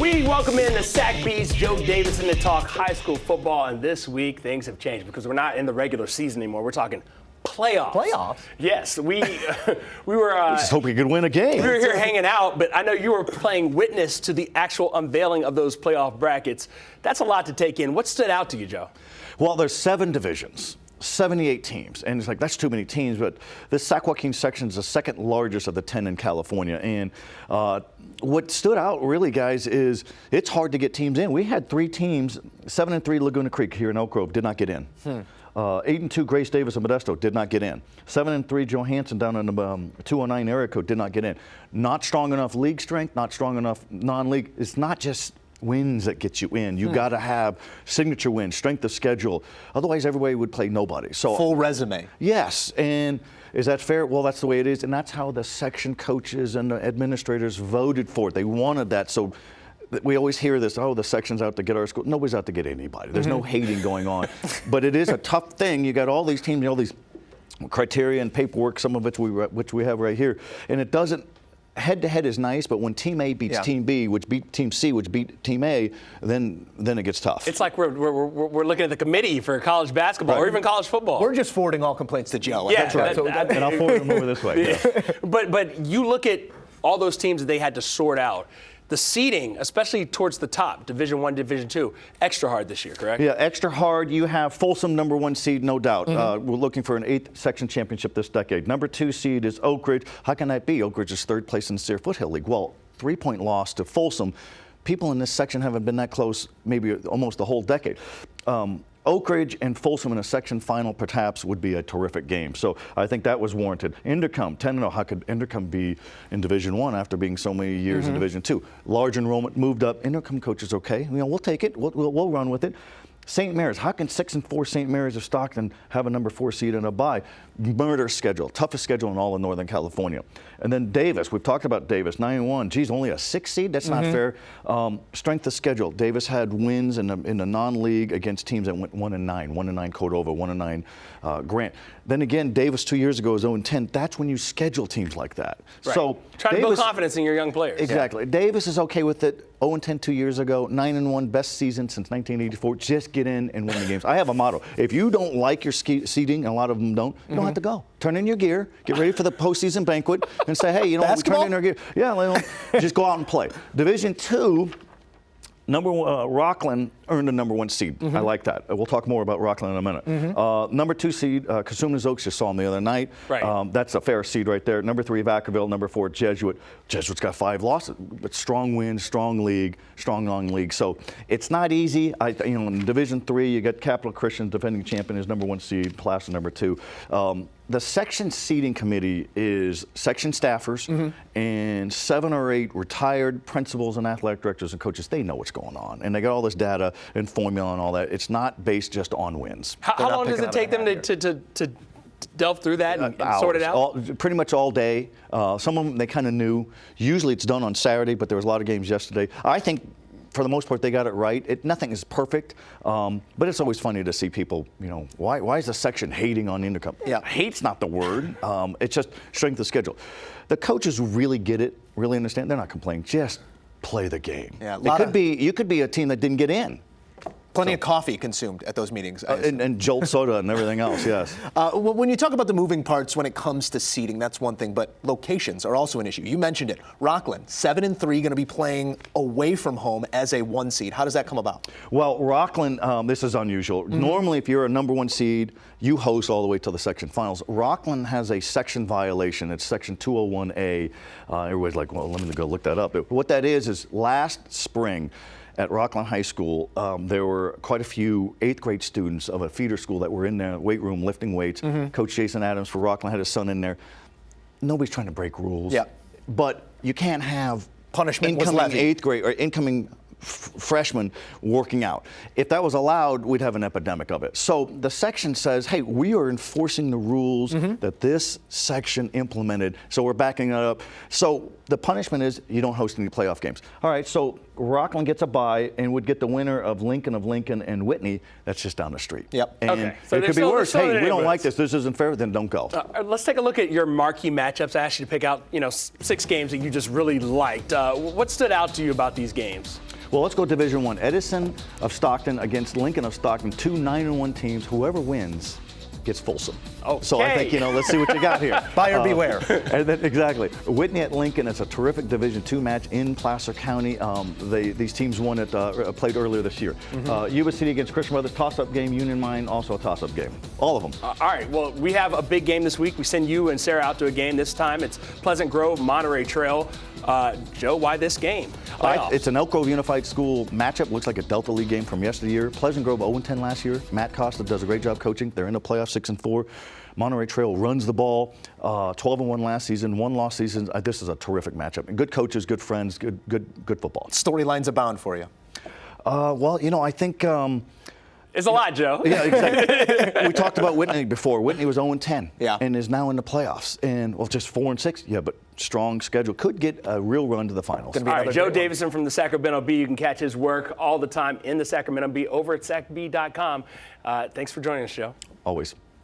We welcome in the Sac Beast, Joe Davidson, to talk high school football. And this week, things have changed because we're not in the regular season anymore. We're talking playoffs. Playoffs? Yes, we were. Just hope we could win a game. We were here hanging out, but I know you were playing witness to the actual unveiling of those playoff brackets. That's a lot to take in. What stood out to you, Joe? Well, there's 7 divisions. 78 teams, and it's like that's too many teams, but this Sac Joaquin section is the second largest of the 10 in California. And what stood out really, guys, is it's hard to get teams in. We had 3 teams, 7-3 Laguna Creek here in Elk Grove did not get in. 8-2 Grace Davis and Modesto did not get in. 7-3 Johansson down in the 209 area code did not get in. Not strong enough league strength, not strong enough non-league. It's not just wins that get you in. You got to have signature wins, strength of schedule. Otherwise, everybody would play nobody. So full resume. Yes, and is that fair? Well, that's the way it is, and that's how the section coaches and the administrators voted for it. They wanted that. So we always hear this, oh, the section's out to get our school. Nobody's out to get anybody. There's no hating going on. But it is a tough thing. You got all these teams, all these criteria and paperwork, some of which we have right here, and it doesn't. Head-to-head is nice, but when Team A beats Team B, which beat Team C, which beat Team A, then it gets tough. It's like we're looking at the committee for college basketball or even college football. We're just forwarding all complaints to Joe. Yeah, that's right. And I'll forward them over this way. Yeah. But you look at all those teams that they had to sort out. The seeding, especially towards the top, Division I, Division II, extra hard this year, correct? Yeah, extra hard. You have Folsom, #1 seed, no doubt. We're looking for an 8th section championship this decade. #2 seed is Oak Ridge. How can that be? Oak Ridge is 3rd place in the Sear Foothill League. Well, 3-point loss to Folsom. People in this section haven't been that close maybe almost the whole decade. Oak Ridge and Folsom in a section final perhaps would be a terrific game. So I think that was warranted. Inderkum, 10-0. How could Inderkum be in Division I after being so many years in Division II? Large enrollment, moved up. Inderkum coach is okay. We'll take it. We'll run with it. St. Mary's, how can 6-4 St. Mary's of Stockton have a #4 seed and a bye? Murder schedule, toughest schedule in all of Northern California. And then Davis, we've talked about Davis, 9-1. Geez, only a 6 seed? That's not fair. Strength of schedule. Davis had wins in the non-league against teams that went 1-9, 1-9 Cordova, 1-9 Grant. Then again, Davis 2 years ago was 0-10. That's when you schedule teams like that. Right. So try to build confidence in your young players. Exactly. Yeah. Davis is okay with it. 0-10 2 years ago, 9-1, best season since 1984. Just get in and win the games. I have a motto. If you don't like your seating, and a lot of them don't, you don't have to go. Turn in your gear, get ready for the postseason banquet, and say, hey, you know, we turned in our gear. Yeah, just go out and play. Division II, Rockland earned a #1 seed. I like that. We'll talk more about Rockland in a minute. #2 seed, Casuma's Oaks, just saw them the other night. Right. That's a fair seed right there. #3, Vacaville. #4, Jesuit. Jesuit's got 5 losses, but strong wins, strong league, strong non-league. So it's not easy. In Division III, you got Capital Christian, defending champion, is #1 seed, Placer #2. The section seating committee is section staffers and 7 or 8 retired principals and athletic directors and coaches. They know what's going on, and they got all this data and formula and all that. It's not based just on wins. How long does it take them to delve through that and sort it out? Pretty much all day. Some of them they kind of knew. Usually it's done on Saturday, but there was a lot of games yesterday. I think for the most part, they got it right. Nothing is perfect, but it's always funny to see people, why is the section hating on Inderkum? Yeah, hate's not the word. It's just strength of schedule. The coaches really get it, really understand. They're not complaining. Just play the game. Yeah, you could be a team that didn't get in. Plenty of coffee consumed at those meetings. And Jolt soda and everything else, yes. When you talk about the moving parts when it comes to seeding, that's one thing, but locations are also an issue. You mentioned it. Rockland, 7-3, going to be playing away from home as a 1 seed. How does that come about? Well, Rockland, this is unusual. Normally, if you're a #1 seed, you host all the way to the section finals. Rockland has a section violation. It's section 201A. Everybody's like, well, let me go look that up. What that is last spring, at Rockland High School, there were quite a few 8th grade students of a feeder school that were in the weight room lifting weights. Coach Jason Adams for Rockland had his son in there. Nobody's trying to break rules. Yeah. But you can't have punishment incoming 8th grade or incoming freshmen working out. If that was allowed, we'd have an epidemic of it. So the section says, hey, we are enforcing the rules that this section implemented, so we're backing it up. So the punishment is you don't host any playoff games. All right, so Rockland gets a bye and would get the winner of Lincoln and Whitney. That's just down the street. Yep. And okay. So it could be worse. Hey, we don't like this. This isn't fair. Then don't go. Let's take a look at your marquee matchups. I asked you to pick out, 6 games that you just really liked. What stood out to you about these games? Well, let's go Division I. Edison of Stockton against Lincoln of Stockton, two 9-1 teams. Whoever wins gets Folsom. Okay. So I think, let's see what you got here. Buyer beware. And then, exactly. Whitney at Lincoln is a terrific Division II match in Placer County. These teams won it, played earlier this year. Yuba City against Christian Brothers, toss-up game. Union Mine, also a toss-up game. All of them. All right, well, we have a big game this week. We send you and Sarah out to a game. This time it's Pleasant Grove, Monterey Trail. Joe, why this game? It's an Elk Grove Unified School matchup. Looks like a Delta League game from yesteryear. Pleasant Grove 0-10 last year. Matt Costa does a great job coaching. They're in the playoffs, 6-4. Monterey Trail runs the ball, 12-1 last season, one lost season. This is a terrific matchup. And good coaches, good friends, good football. Storylines abound for you. Well, I think. It's a lot, Joe. Yeah, exactly. We talked about Whitney before. Whitney was 0-10 and is now in the playoffs. And, just 4-6. Yeah, but strong schedule. Could get a real run to the finals. All right, Joe Davidson from the Sacramento Bee. You can catch his work all the time in the Sacramento Bee over at sacbee.com. Thanks for joining us, Joe. Always.